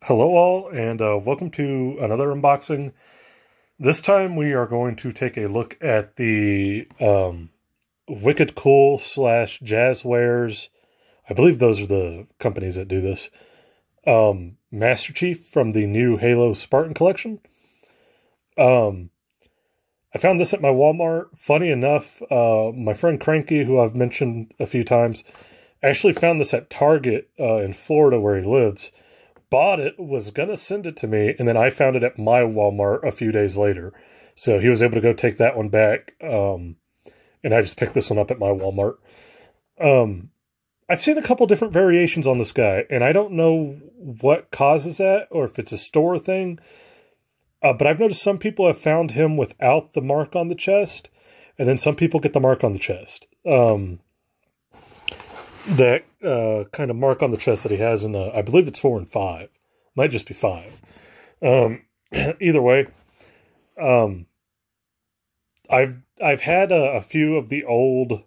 Hello all, and welcome to another unboxing. This time we are going to take a look at the Wicked Cool / Jazzwares. I believe those are the companies that do this. Master Chief from the new Halo Spartan Collection. I found this at my Walmart. Funny enough, my friend Cranky, who I've mentioned a few times, actually found this at Target in Florida where he lives. Bought it, was going to send it to me, and then I found it at my Walmart a few days later. So he was able to go take that one back, and I just picked this one up at my Walmart. I've seen a couple different variations on this guy, and I don't know what causes that, or if it's a store thing. But I've noticed some people have found him without the mark on the chest, and then some people get the mark on the chest. That kind of mark on the chest that he has in, I believe it's 4 and 5. Might just be 5. Either way, I've had a few of the old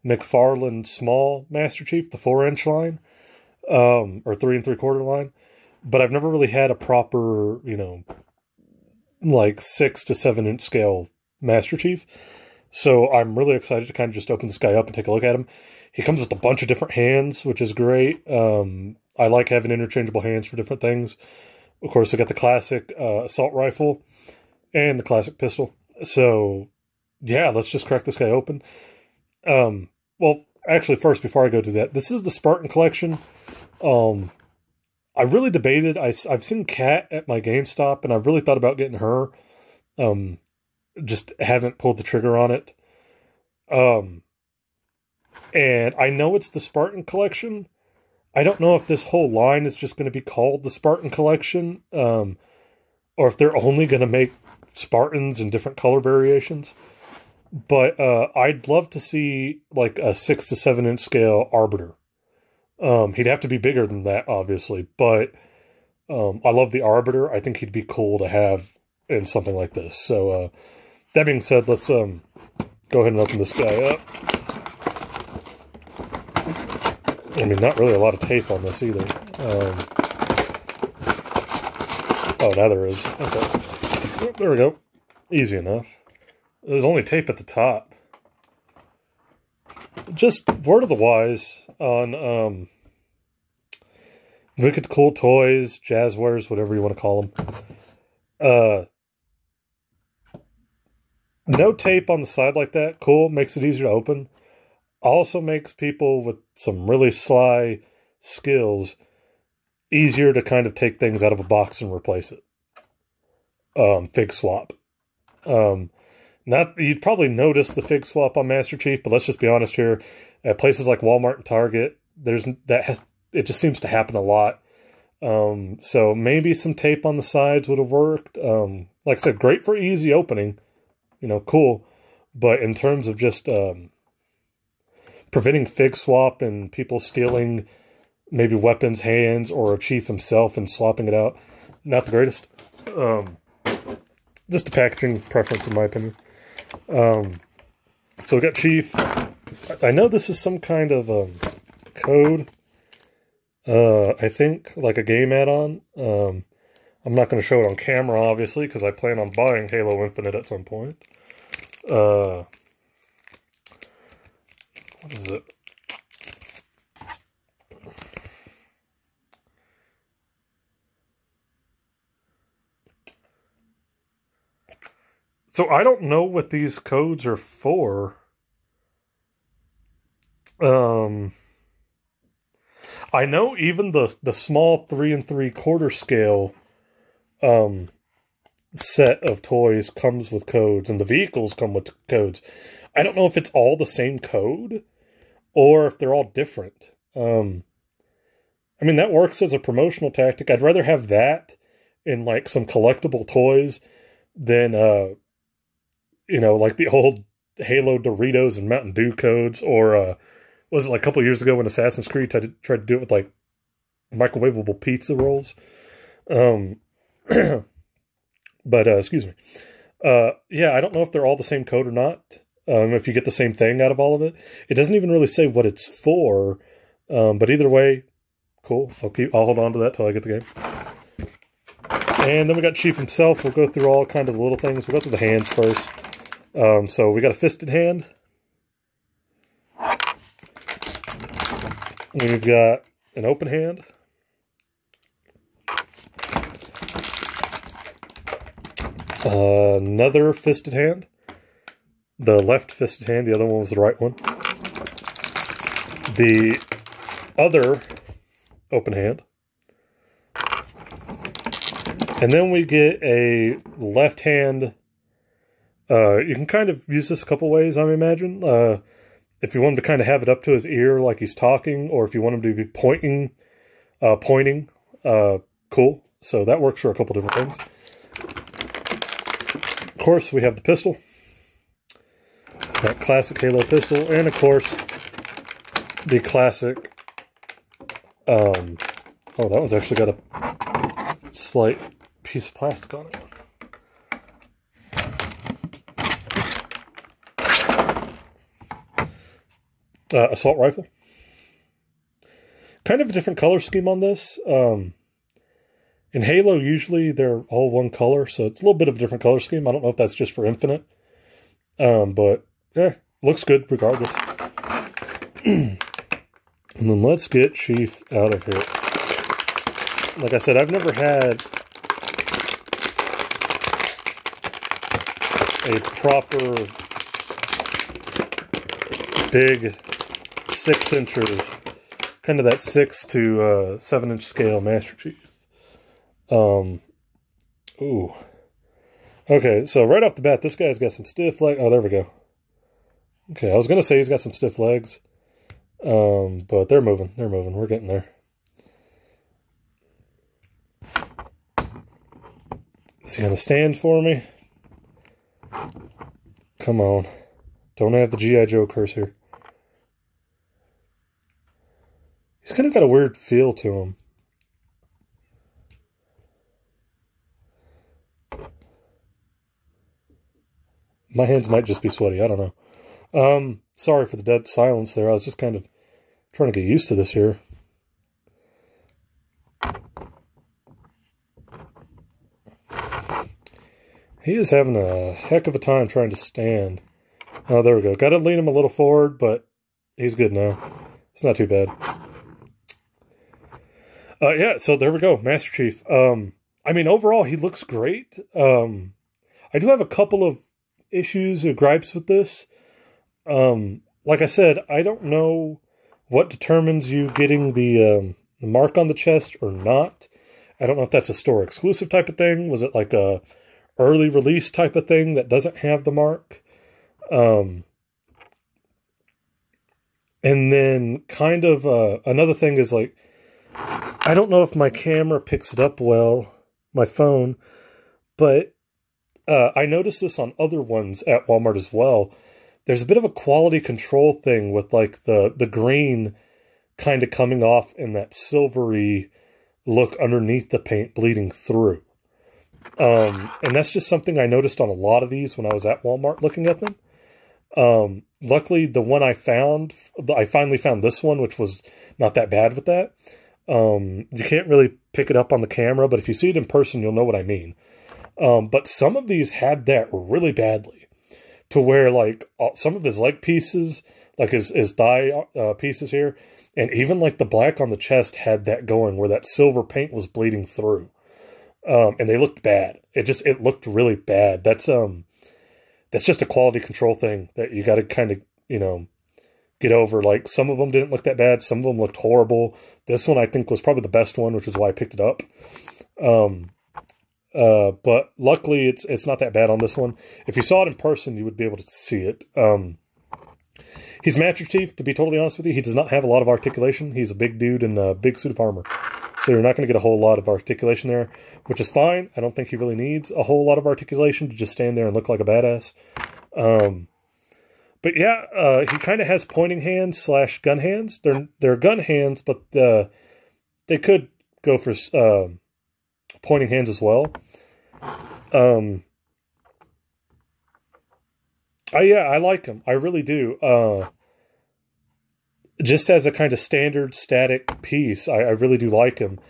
McFarlane small Master Chief, the 4-inch line, or 3 3/4 line, but I've never really had a proper, like 6 to 7 inch scale Master Chief. So I'm really excited to kind of just open this guy up and take a look at him. He comes with a bunch of different hands, which is great. I like having interchangeable hands for different things. Of course, we got the classic assault rifle and the classic pistol. So, yeah, let's just crack this guy open. Well, actually, first, before I go to that, this is the Spartan Collection. I really debated. I've seen Kat at my GameStop, and I've really thought about getting her. Just haven't pulled the trigger on it. And I know it's the Spartan Collection. I don't know if this whole line is just going to be called the Spartan Collection, or if they're only going to make Spartans in different color variations. But I'd love to see like a 6 to 7 inch scale Arbiter. He'd have to be bigger than that, obviously. But I love the Arbiter. I think he'd be cool to have in something like this. So that being said, let's go ahead and open this guy up. I mean, not really a lot of tape on this either. Oh, now there is. Okay. There we go. Easy enough. There's only tape at the top. Just word of the wise on Wicked Cool Toys, Jazzwares, whatever you want to call them. No tape on the side like that. Cool. Makes it easier to open. Also makes people with some really sly skills easier to kind of take things out of a box and replace it. Fig swap. You'd probably notice the fig swap on Master Chief, but let's just be honest here. At places like Walmart and Target, it just seems to happen a lot. So maybe some tape on the sides would have worked. Like I said, great for easy opening. Cool. But in terms of just preventing fig swap and people stealing maybe weapons, hands, or a chief himself and swapping it out, not the greatest. Just a packaging preference in my opinion. So we got Chief. I know this is some kind of code. I think like a game add-on. I'm not going to show it on camera, obviously, because I plan on buying Halo Infinite at some point. What is it? So I don't know what these codes are for. I know even the small 3 3/4 scale set of toys comes with codes, and the vehicles come with codes. I don't know if it's all the same code or if they're all different. I mean, that works as a promotional tactic. I'd rather have that in like some collectible toys than like the old Halo Doritos and Mountain Dew codes, or was it like a couple years ago when Assassin's Creed tried to do it with like microwavable pizza rolls? But excuse me. Yeah, I don't know if they're all the same code or not. If you get the same thing out of all of it. It doesn't even really say what it's for. But either way, cool. I'll hold on to that till I get the game. And then we got Chief himself. We'll go through all kind of the little things. We'll go through the hands first. So we got a fisted hand. We've got an open hand. Another fisted hand. The left fisted hand, the other one was the right one. The other open hand. And then we get a left hand. You can kind of use this a couple ways, I imagine. If you want him to kind of have it up to his ear like he's talking, or if you want him to be pointing, cool. So that works for a couple different things. Of course, we have the pistol. That classic Halo pistol. And of course, the classic... oh, that one's actually got a slight piece of plastic on it. Assault rifle. Kind of a different color scheme on this. In Halo, usually they're all one color, so it's a little bit of a different color scheme. I don't know if that's just for Infinite. But, looks good regardless. And then let's get Chief out of here. Like I said, I've never had a proper big 6 inchers, kind of that 6 to 7 inch scale Master Chief. Ooh. Okay, so right off the bat, this guy's got some stiff legs. Oh, there we go. Okay, I was going to say he's got some stiff legs. But they're moving. They're moving. We're getting there. Is he going to stand for me? Come on. Don't have the G.I. Joe curse here. He's kind of got a weird feel to him. My hands might just be sweaty. I don't know. Sorry for the dead silence there. I was just kind of trying to get used to this here. He is having a heck of a time trying to stand. Oh, there we go. Got to lean him a little forward, but he's good now. It's not too bad. Yeah, so there we go. Master Chief. I mean, overall, he looks great. I do have a couple of issues or gripes with this. Like I said, I don't know what determines you getting the mark on the chest or not. I don't know if that's a store exclusive type of thing. Was it like a early release type of thing that doesn't have the mark? And then kind of another thing is like, I don't know if my camera picks it up well, my phone, but I noticed this on other ones at Walmart as well. There's a bit of a quality control thing with like the green kind of coming off and that silvery look underneath the paint bleeding through. And that's just something I noticed on a lot of these when I was at Walmart looking at them. Luckily, the one I finally found this one, which was not that bad with that. You can't really pick it up on the camera, but if you see it in person, you'll know what I mean. But some of these had that really badly, to where like some of his leg pieces, like his thigh pieces here, and even like the black on the chest had that going where that silver paint was bleeding through. And they looked bad. It looked really bad. That's just a quality control thing that you got to kind of, get over. Like some of them didn't look that bad. Some of them looked horrible. This one I think was probably the best one, which is why I picked it up. But luckily it's not that bad on this one. If you saw it in person, you would be able to see it. He's Master Chief, to be totally honest with you. He does not have a lot of articulation. He's a big dude in a big suit of armor. So you're not going to get a whole lot of articulation there, which is fine. I don't think he really needs a whole lot of articulation to just stand there and look like a badass. But yeah, he kind of has pointing hands / gun hands. They're gun hands, but they could go for pointing hands as well. Yeah, I like him. I really do. Just as a kind of standard static piece, I really do like him.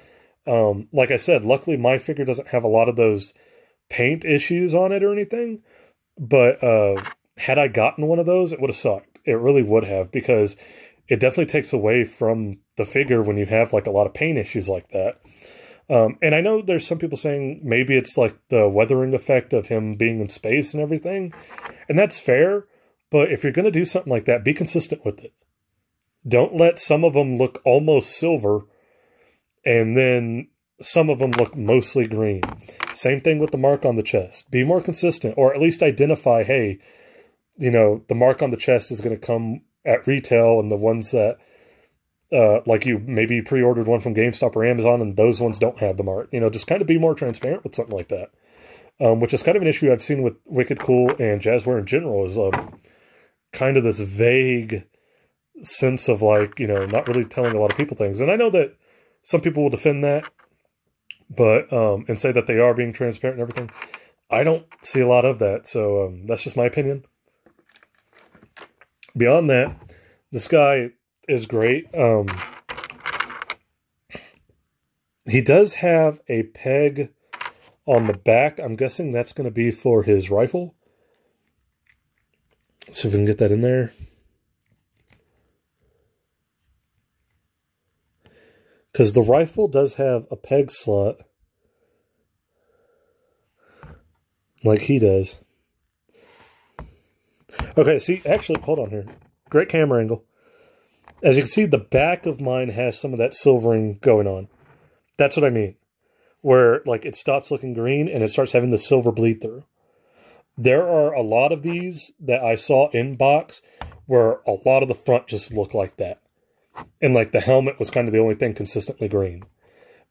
Like I said, luckily my figure doesn't have a lot of those paint issues on it or anything. But had I gotten one of those, it would have sucked. It really would have, because it definitely takes away from the figure when you have like a lot of paint issues like that. And I know there's some people saying maybe it's like the weathering effect of him being in space and everything. And that's fair. But if you're going to do something like that, be consistent with it. Don't let some of them look almost silver and then some of them look mostly green. Same thing with the mark on the chest. Be more consistent, or at least identify, hey, you know, the mark on the chest is going to come at retail, and the ones that, like you maybe pre-ordered one from GameStop or Amazon, and those ones don't have the mark. You know, just kind of be more transparent with something like that. Which is kind of an issue I've seen with Wicked Cool and Jazzware in general, is kind of this vague sense of like, you know, not really telling a lot of people things. And I know that some people will defend that, but and say that they are being transparent and everything. I don't see a lot of that, so that's just my opinion. Beyond that, this guy is great. He does have a peg on the back. I'm guessing that's going to be for his rifle. Let's see if we can get that in there. Because the rifle does have a peg slot, like he does. Okay, see, actually, hold on here. Great camera angle. As you can see, the back of mine has some of that silvering going on. That's what I mean. Where, like, it stops looking green and it starts having the silver bleed through. There are a lot of these that I saw in box where a lot of the front just look like that. And, like, the helmet was kind of the only thing consistently green.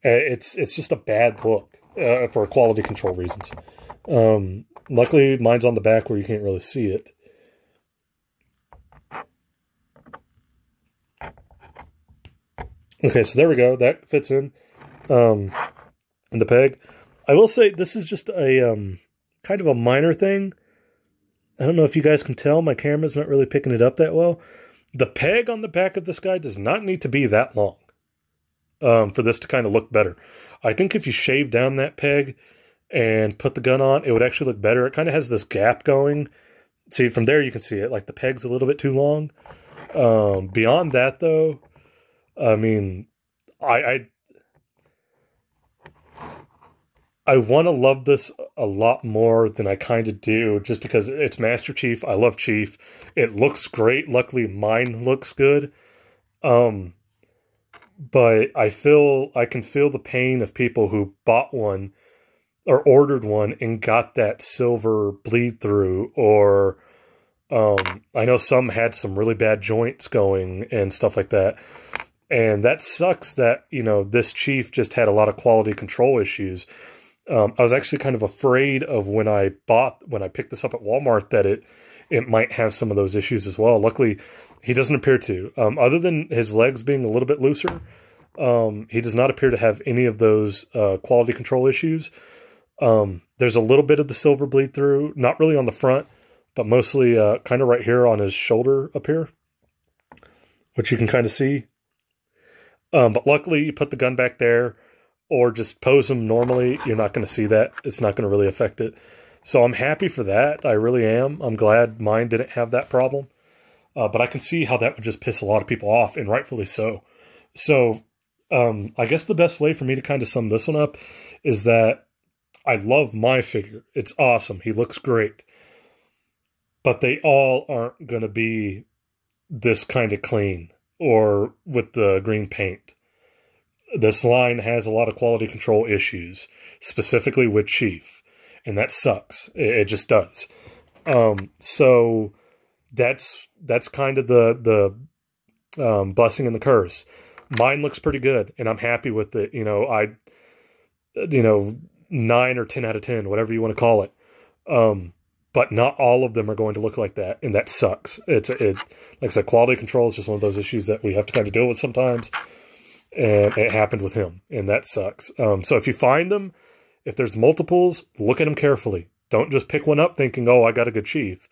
It's just a bad look for quality control reasons. Luckily, mine's on the back where you can't really see it. Okay, so there we go. That fits in the peg. I will say this is just a kind of a minor thing. I don't know if you guys can tell. My camera's not really picking it up that well. The peg on the back of this guy does not need to be that long for this to kind of look better. I think if you shave down that peg and put the gun on, it would actually look better. It kind of has this gap going. See, from there you can see it. Like, the peg's a little bit too long. Beyond that, though, I mean, I want to love this a lot more than I kind of do, just because it's Master Chief. I love Chief. It looks great. Luckily, mine looks good. But I can feel the pain of people who bought one or ordered one and got that silver bleed through, or I know some had some really bad joints going and stuff like that. And that sucks that, you know, this Chief just had a lot of quality control issues. I was actually kind of afraid of when I picked this up at Walmart that it might have some of those issues as well. Luckily, he doesn't appear to. Other than his legs being a little bit looser, he does not appear to have any of those quality control issues. There's a little bit of the silver bleed through, not really on the front, but mostly kind of right here on his shoulder up here, which you can kind of see. But luckily, you put the gun back there, or just pose him normally, you're not going to see that. It's not going to really affect it. So I'm happy for that. I really am. I'm glad mine didn't have that problem. But I can see how that would just piss a lot of people off, and rightfully so. So I guess the best way for me to kind of sum this one up is that I love my figure. It's awesome. He looks great. But they all aren't going to be this kind of clean or with the green paint. This line has a lot of quality control issues, specifically with Chief, and that sucks. It just does. So that's kind of the blessing and the curse. Mine looks pretty good, and I'm happy with it. 9 or 10 out of 10, whatever you want to call it. But not all of them are going to look like that, and that sucks. Like I said, quality control is just one of those issues that we have to kind of deal with sometimes. And it happened with him, and that sucks. So if you find them, if there's multiples, look at them carefully. Don't just pick one up thinking, oh, I got a good Chief.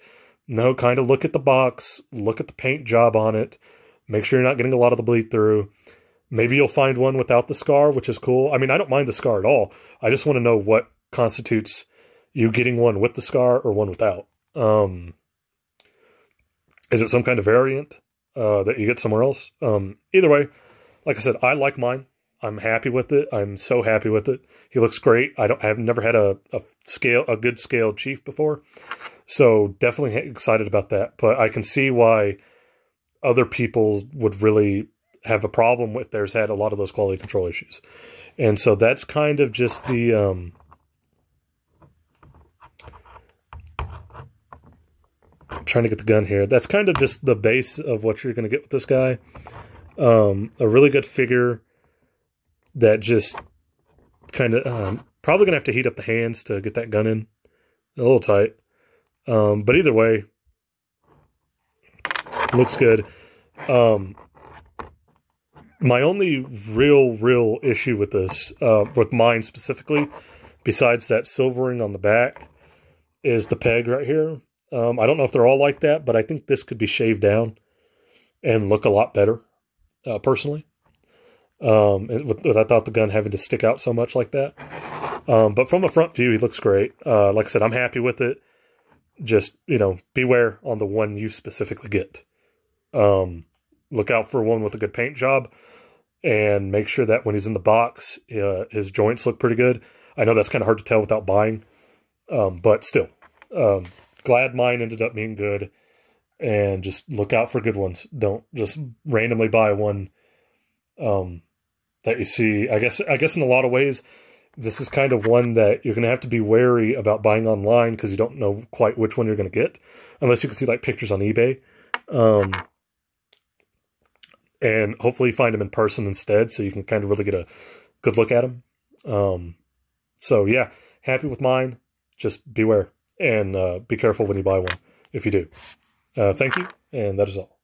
No, kind of look at the box, look at the paint job on it, make sure you're not getting a lot of the bleed through. Maybe you'll find one without the scar, which is cool. I mean, I don't mind the scar at all. I just want to know what constitutes you getting one with the scar or one without. Is it some kind of variant that you get somewhere else? Either way, like I said, I like mine. I'm happy with it. I'm so happy with it. He looks great. I've never had a good scaled Chief before, so definitely excited about that. But I can see why other people would really have a problem with theirs had a lot of those quality control issues, and so that's kind of just the I'm trying to get the gun here. That's kind of just the base of what you're going to get with this guy. A really good figure that just kind of probably going to have to heat up the hands to get that gun in. A little tight. But either way, looks good. My only real issue with this, with mine specifically, besides that silvering on the back, is the peg right here. I don't know if they're all like that, but I think this could be shaved down and look a lot better, personally. Without the gun having to stick out so much like that. But from a front view, he looks great. Like I said, I'm happy with it. Just, beware on the one you specifically get. Look out for one with a good paint job, and make sure that when he's in the box, his joints look pretty good. I know that's kind of hard to tell without buying, but still. Glad mine ended up being good, and just look out for good ones. Don't just randomly buy one that you see. I guess in a lot of ways, this is kind of one that you're going to have to be wary about buying online, because you don't know quite which one you're going to get, unless you can see like pictures on eBay. And hopefully find them in person instead, so you can kind of really get a good look at them. So yeah, happy with mine. Just beware, and be careful when you buy one, if you do. Thank you, and that is all.